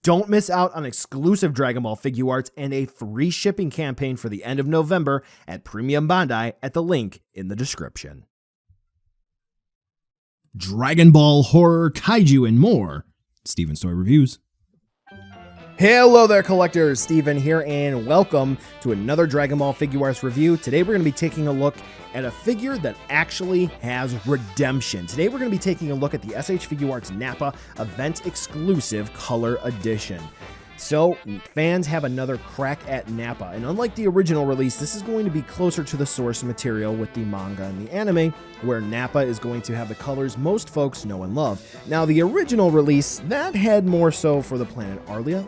Don't miss out on exclusive Dragon Ball Figuarts and a free shipping campaign for the end of November at Premium Bandai at the link in the description. Dragon Ball, horror, kaiju, and more. Steven's Toy Reviews. Hello there, collectors. Steven here, and welcome to another Dragon Ball Figuarts review. Today we're going to be taking a look at a figure that actually has redemption. Today we're going to be taking a look at the SH Figuarts Nappa Event Exclusive Color Edition. So, fans have another crack at Nappa, and unlike the original release, this is going to be closer to the source material with the manga and the anime, where Nappa is going to have the colors most folks know and love. Now, the original release, that had more so for the planet Arlia?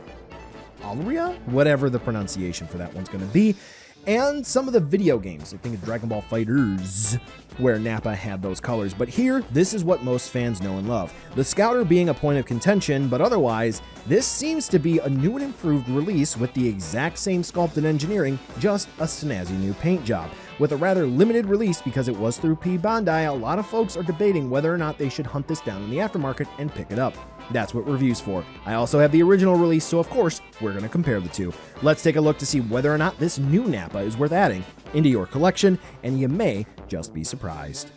Whatever the pronunciation for that one's going to be. And some of the video games, I think of Dragon Ball FighterZ, where Nappa had those colors. But here, this is what most fans know and love. The Scouter being a point of contention, but otherwise, this seems to be a new and improved release with the exact same sculpt and engineering, just a snazzy new paint job. With a rather limited release because it was through p-bandai, a lot of folks are debating whether or not they should hunt this down in the aftermarket and pick it up. That's what review's for. I also have the original release, so of course, we're going to compare the two. Let's take a look to see whether or not this new Nappa is worth adding into your collection, and you may just be surprised.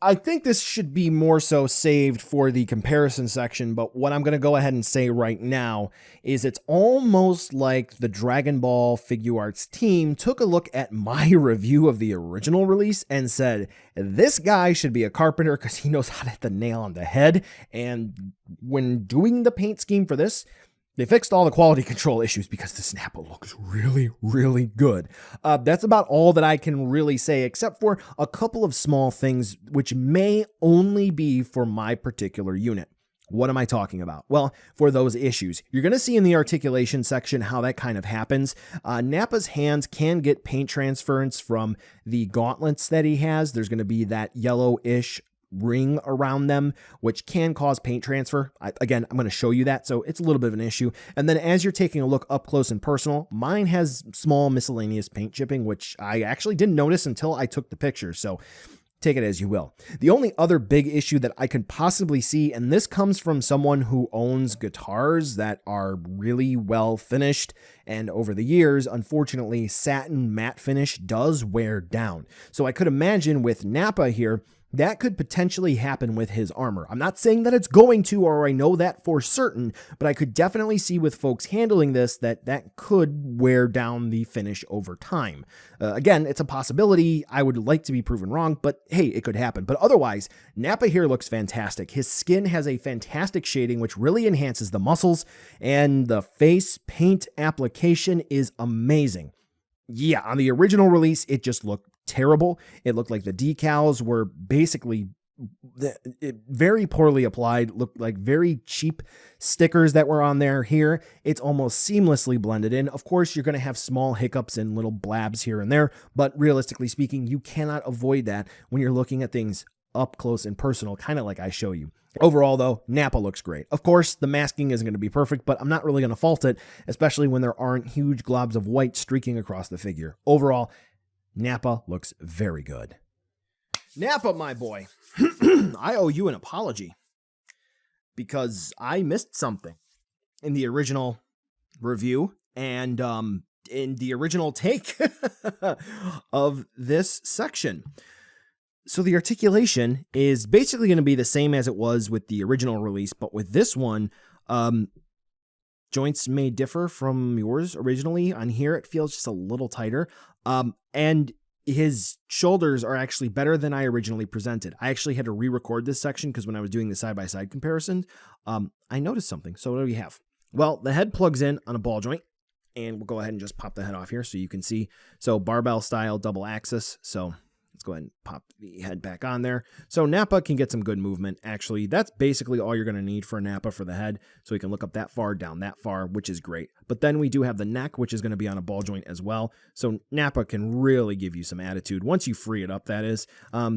I think this should be more so saved for the comparison section, but what I'm going to go ahead and say right now is it's almost like the Dragon Ball Figuarts team took a look at my review of the original release and said, this guy should be a carpenter because he knows how to hit the nail on the head, and when doing the paint scheme for this, they fixed all the quality control issues because this Nappa looks really, really good. That's about all that I can really say, except for a couple of small things which may only be for my particular unit. What am I talking about? Well, for those issues, you're going to see in the articulation section how that kind of happens. Nappa's hands can get paint transference from the gauntlets that he has. There's going to be that yellowish ring around them, which can cause paint transfer. Again, I'm going to show you that, so it's a little bit of an issue. And then as you're taking a look up close and personal, mine has small miscellaneous paint chipping, which I actually didn't notice until I took the picture, so take it as you will. The only other big issue that I could possibly see, and this comes from someone who owns guitars that are really well finished, and over the years, unfortunately, satin matte finish does wear down. So I could imagine with Nappa here, that could potentially happen with his armor. I'm not saying that it's going to, or I know that for certain, but I could definitely see with folks handling this that could wear down the finish over time. Again, it's a possibility. I would like to be proven wrong, but hey, it could happen. But otherwise, Nappa here looks fantastic. His skin has a fantastic shading, which really enhances the muscles, and the face paint application is amazing. Yeah, on the original release, it just looked terrible. It looked like the decals were basically very poorly applied, looked like very cheap stickers that were on there. Here, it's almost seamlessly blended in. Of course, you're going to have small hiccups and little blabs here and there, but realistically speaking, you cannot avoid that when you're looking at things up close and personal, kind of like I show you. Overall, though, Nappa looks great. Of course, the masking isn't going to be perfect, but I'm not really going to fault it, especially when there aren't huge globs of white streaking across the figure. Overall, Nappa looks very good. Nappa, my boy, I owe you an apology because I missed something in the original review and in the original take of this section. So the articulation is basically going to be the same as it was with the original release, but with this one, joints may differ from yours originally. On here, it feels just a little tighter. And his shoulders are actually better than I originally presented. I actually had to re-record this section because when I was doing the side-by-side comparison, I noticed something. So what do we have? Well, the head plugs in on a ball joint, and we'll go ahead and just pop the head off here so you can see. So barbell style, double axis. So let's go ahead and pop the head back on there. So Nappa can get some good movement. Actually, that's basically all you're going to need for Nappa for the head. So he can look up that far, down that far, which is great. But then we do have the neck, which is going to be on a ball joint as well. So Nappa can really give you some attitude once you free it up, that is.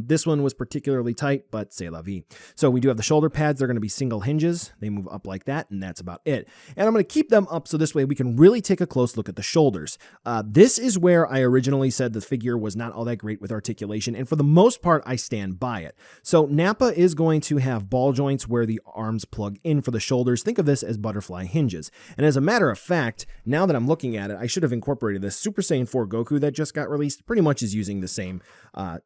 This one was particularly tight, but c'est la vie. So we do have the shoulder pads. They're going to be single hinges. They move up like that, and that's about it. And I'm going to keep them up so this way we can really take a close look at the shoulders. This is where I originally said the figure was not all that great with articulation. Articulation, and for the most part, I stand by it. So Nappa is going to have ball joints where the arms plug in for the shoulders. Think of this as butterfly hinges. And as a matter of fact, now that I'm looking at it, I should have incorporated this. Super Saiyan 4 Goku that just got released pretty much is using the same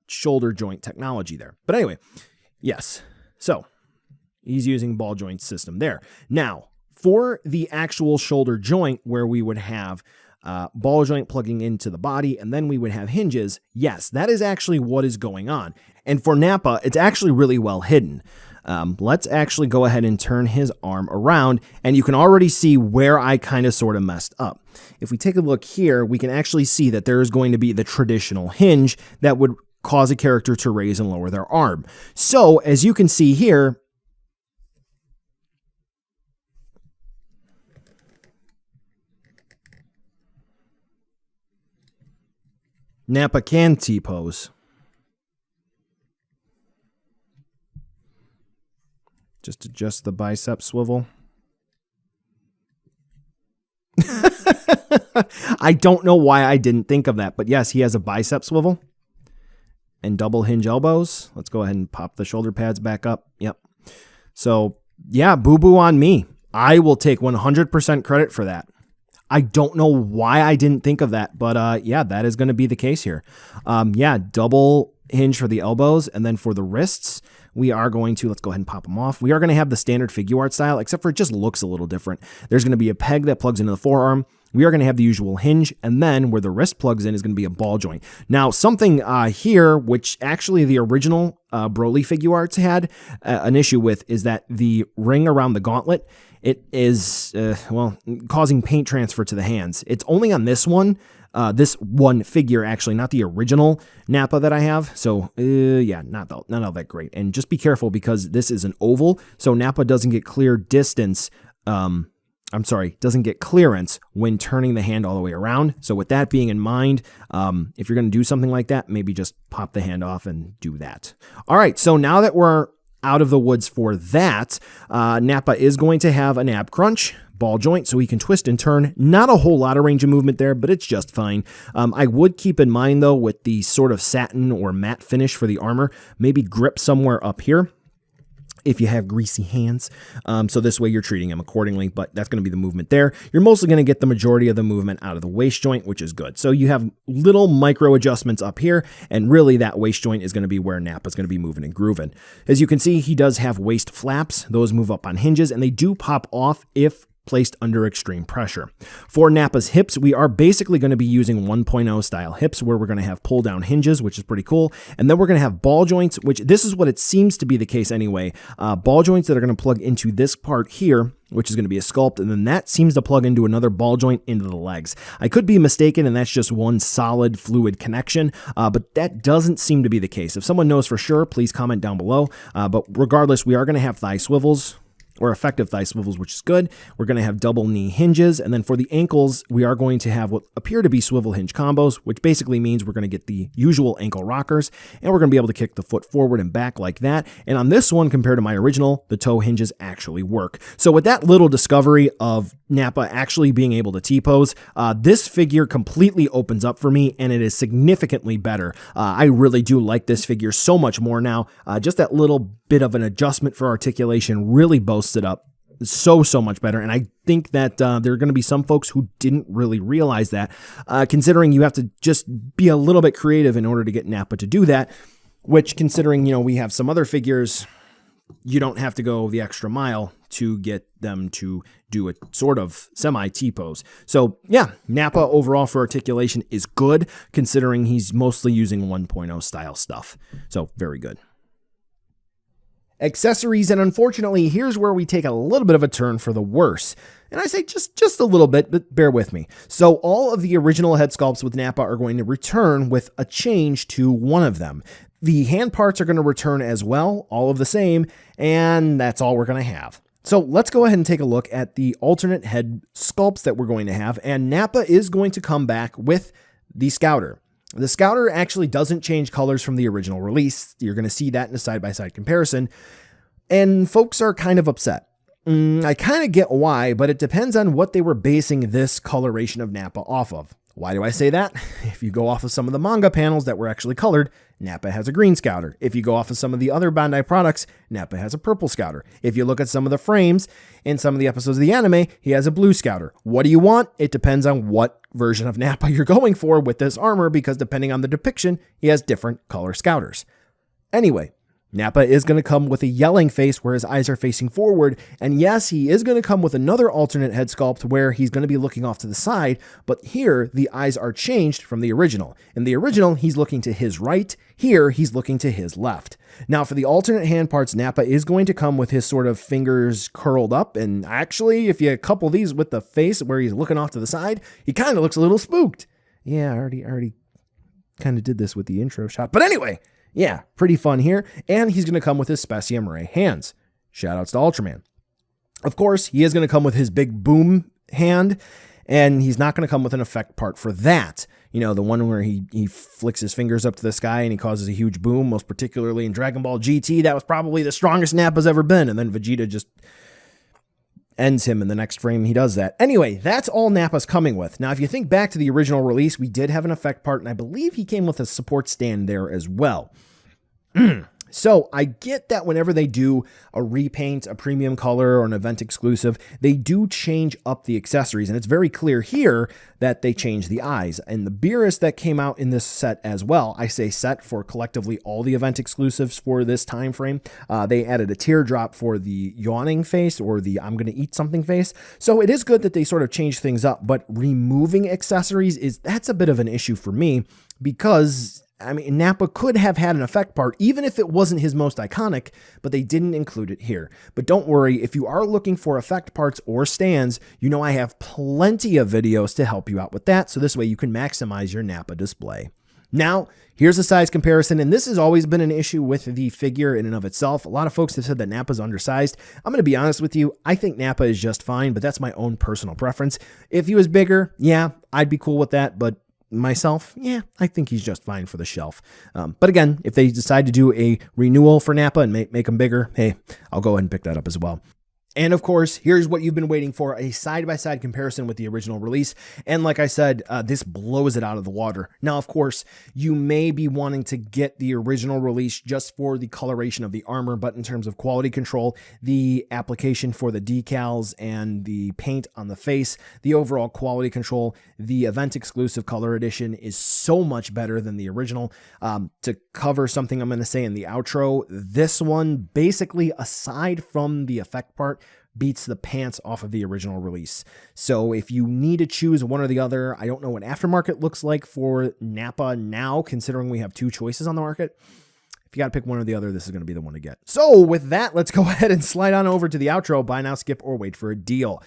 shoulder joint technology there. But anyway, yes. So he's using ball joint system there. Now, for the actual shoulder joint where we would have ball joint plugging into the body, and then we would have hinges. Yes, that is actually what is going on. And for Nappa, it's actually really well hidden. Let's actually go ahead and turn his arm around, and you can already see where I kind of sort of messed up. If we take a look here, we can actually see that there is going to be the traditional hinge that would cause a character to raise and lower their arm. So, as you can see here, Nappa can T-pose. Just adjust the bicep swivel. I don't know why I didn't think of that, but yes, he has a bicep swivel and double hinge elbows. Let's go ahead and pop the shoulder pads back up. Yep. So, yeah, boo-boo on me. I will take 100% credit for that. I don't know why I didn't think of that, but yeah, that is going to be the case here. Yeah, double hinge for the elbows, and then for the wrists, we are going to, let's go ahead and pop them off. We are going to have the standard Figuarts style, except for it just looks a little different. There's going to be a peg that plugs into the forearm. We are going to have the usual hinge, and then where the wrist plugs in is going to be a ball joint. Now, something here, which actually the original Broly Figuarts had an issue with, is that the ring around the gauntlet, it is, well, causing paint transfer to the hands. It's only on this one figure, actually, not the original Nappa that I have. So, yeah, not all that great. And just be careful because this is an oval, so Nappa doesn't get clear distance. Doesn't get clearance when turning the hand all the way around. So with that being in mind, if you're going to do something like that, maybe just pop the hand off and do that. All right, so now that we're out of the woods for that, Nappa is going to have an ab crunch ball joint so he can twist and turn. Not a whole lot of range of movement there, but it's just fine. I would keep in mind, though, with the sort of satin or matte finish for the armor, maybe grip somewhere up here if you have greasy hands. So this way you're treating them accordingly, but that's going to be the movement there. You're mostly going to get the majority of the movement out of the waist joint, which is good. So you have little micro adjustments up here, and really that waist joint is going to be where Nappa's going to be moving and grooving. As you can see, he does have waist flaps. Those move up on hinges, and they do pop off if placed under extreme pressure. For Nappa's hips, we are basically going to be using 1.0 style hips where we're going to have pull down hinges, which is pretty cool. And then we're going to have ball joints, which this is what it seems to be the case anyway. Ball joints that are going to plug into this part here, which is going to be a sculpt, and then that seems to plug into another ball joint into the legs. I could be mistaken, and that's just one solid fluid connection, but that doesn't seem to be the case. If someone knows for sure, please comment down below. But regardless, we are going to have thigh swivels, or effective thigh swivels, which is good. We're going to have double knee hinges, and then for the ankles, we are going to have what appear to be swivel hinge combos, which basically means we're going to get the usual ankle rockers, and we're going to be able to kick the foot forward and back like that. And on this one, compared to my original, the toe hinges actually work. So with that little discovery of Nappa actually being able to T-pose, this figure completely opens up for me, and it is significantly better. I really do like this figure so much more now. Just that little bit of an adjustment for articulation really boasts it up so much better. And I think that there are going to be some folks who didn't really realize that, considering you have to just be a little bit creative in order to get Nappa to do that, which, considering, you know, we have some other figures, you don't have to go the extra mile to get them to do a sort of semi T-pose. So yeah, Nappa overall for articulation is good, considering he's mostly using 1.0 style stuff. So very good. Accessories, and unfortunately, here's where we take a little bit of a turn for the worse. And I say just a little bit, but bear with me. So all of the original head sculpts with Nappa are going to return with a change to one of them. The hand parts are going to return as well, all of the same, and that's all we're going to have. So let's go ahead and take a look at the alternate head sculpts that we're going to have, and Nappa is going to come back with the Scouter. The Scouter actually doesn't change colors from the original release. You're going to see that in a side-by-side comparison, and folks are kind of upset. I kind of get why, but it depends on what they were basing this coloration of Nappa off of. Why do I say that? If you go off of some of the manga panels that were actually colored, Nappa has a green scouter. If you go off of some of the other Bandai products, Nappa has a purple scouter. If you look at some of the frames in some of the episodes of the anime, he has a blue scouter. What do you want? It depends on what version of Nappa you're going for with this armor, because depending on the depiction, he has different color scouters. Anyway, Nappa is going to come with a yelling face where his eyes are facing forward, and yes, he is going to come with another alternate head sculpt where he's going to be looking off to the side, but here the eyes are changed from the original. In the original, he's looking to his right. Here, he's looking to his left. Now, for the alternate hand parts, Nappa is going to come with his sort of fingers curled up, and actually, if you couple these with the face where he's looking off to the side, he kind of looks a little spooked. Yeah, I already kind of did this with the intro shot, but anyway, yeah, pretty fun here. And he's going to come with his Specium Ray hands. Shoutouts to Ultraman. Of course, he is going to come with his big boom hand, and he's not going to come with an effect part for that. You know, the one where he flicks his fingers up to the sky and he causes a huge boom, most particularly in Dragon Ball GT. That was probably the strongest Nappa's ever been, and then Vegeta just ends him in the next frame he does that. Anyway, that's all Nappa's coming with. Now, if you think back to the original release, we did have an effect part, and I believe he came with a support stand there as well. So I get that whenever they do a repaint, a premium color, or an event exclusive, they do change up the accessories. And it's very clear here that they change the eyes. And the Beerus that came out in this set as well, I say set for collectively all the event exclusives for this time frame. They added a teardrop for the yawning face, or the I'm going to eat something face. So it is good that they sort of change things up, but removing accessories that's a bit of an issue for me, because I mean, Nappa could have had an effect part, even if it wasn't his most iconic, but they didn't include it here. But don't worry, if you are looking for effect parts or stands, you know I have plenty of videos to help you out with that, so this way you can maximize your Nappa display. Now, here's a size comparison, and this has always been an issue with the figure in and of itself. A lot of folks have said that Nappa's undersized. I'm going to be honest with you, I think Nappa is just fine, but that's my own personal preference. If he was bigger, yeah, I'd be cool with that, but myself, yeah, I think he's just fine for the shelf. But again, if they decide to do a renewal for Nappa and make him bigger, hey, I'll go ahead and pick that up as well. And of course, here's what you've been waiting for, a side-by-side comparison with the original release. And like I said, this blows it out of the water. Now, of course, you may be wanting to get the original release just for the coloration of the armor, but in terms of quality control, the application for the decals and the paint on the face, the overall quality control, the event exclusive color edition is so much better than the original. To cover something I'm going to say in the outro, this one basically, aside from the effect part, beats the pants off of the original release. So if you need to choose one or the other, I don't know what aftermarket looks like for Nappa now, considering we have two choices on the market. If you got to pick one or the other, this is going to be the one to get. So with that, let's go ahead and slide on over to the outro. Buy now, skip, or wait for a deal.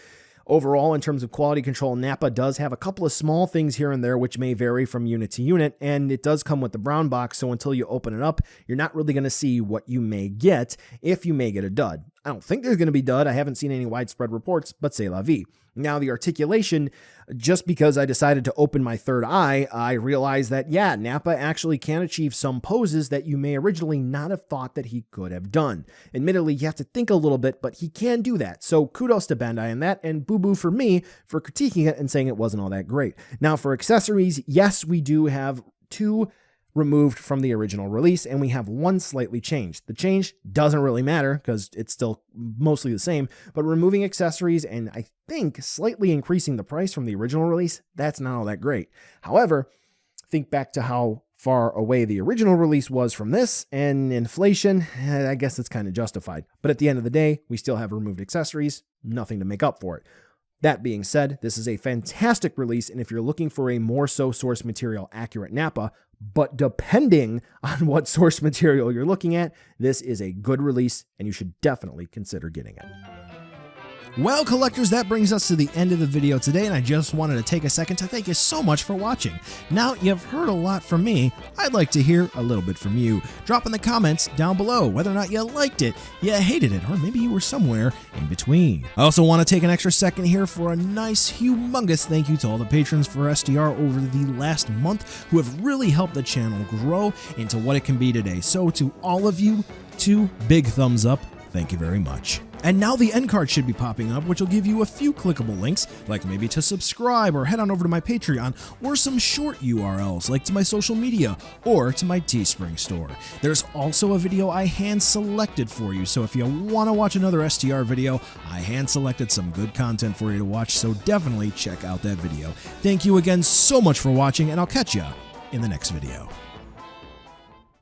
Overall, in terms of quality control, Nappa does have a couple of small things here and there which may vary from unit to unit, and it does come with the brown box, so until you open it up, you're not really going to see what you may get, if you may get a dud. I don't think there's going to be dud. I haven't seen any widespread reports, but c'est la vie. Now, the articulation, just because I decided to open my third eye, I realized that, yeah, Nappa actually can achieve some poses that you may originally not have thought that he could have done. Admittedly, you have to think a little bit, but he can do that. So kudos to Bandai on that, and boo-boo for me for critiquing it and saying it wasn't all that great. Now, for accessories, yes, we do have two removed from the original release, and we have one slightly changed. The change doesn't really matter because it's still mostly the same, but removing accessories and I think slightly increasing the price from the original release, that's not all that great. However, think back to how far away the original release was from this, and inflation, I guess it's kind of justified. But at the end of the day, we still have removed accessories, nothing to make up for it. That being said, this is a fantastic release, and if you're looking for a more so source material accurate Nappa, but depending on what source material you're looking at, this is a good release, and you should definitely consider getting it. Well, collectors, that brings us to the end of the video today, and I just wanted to take a second to thank you so much for watching. Now, you've heard a lot from me. I'd like to hear a little bit from you. Drop in the comments down below whether or not you liked it, you hated it, or maybe you were somewhere in between. I also want to take an extra second here for a nice, humongous thank you to all the patrons for SDR over the last month who have really helped the channel grow into what it can be today. So to all of you, 2 big thumbs up. Thank you very much. And now the end card should be popping up, which will give you a few clickable links, like maybe to subscribe or head on over to my Patreon, or some short URLs like to my social media or to my Teespring store. There's also a video I hand selected for you, so if you want to watch another STR video, I hand selected some good content for you to watch, so definitely check out that video. Thank you again so much for watching, and I'll catch ya in the next video.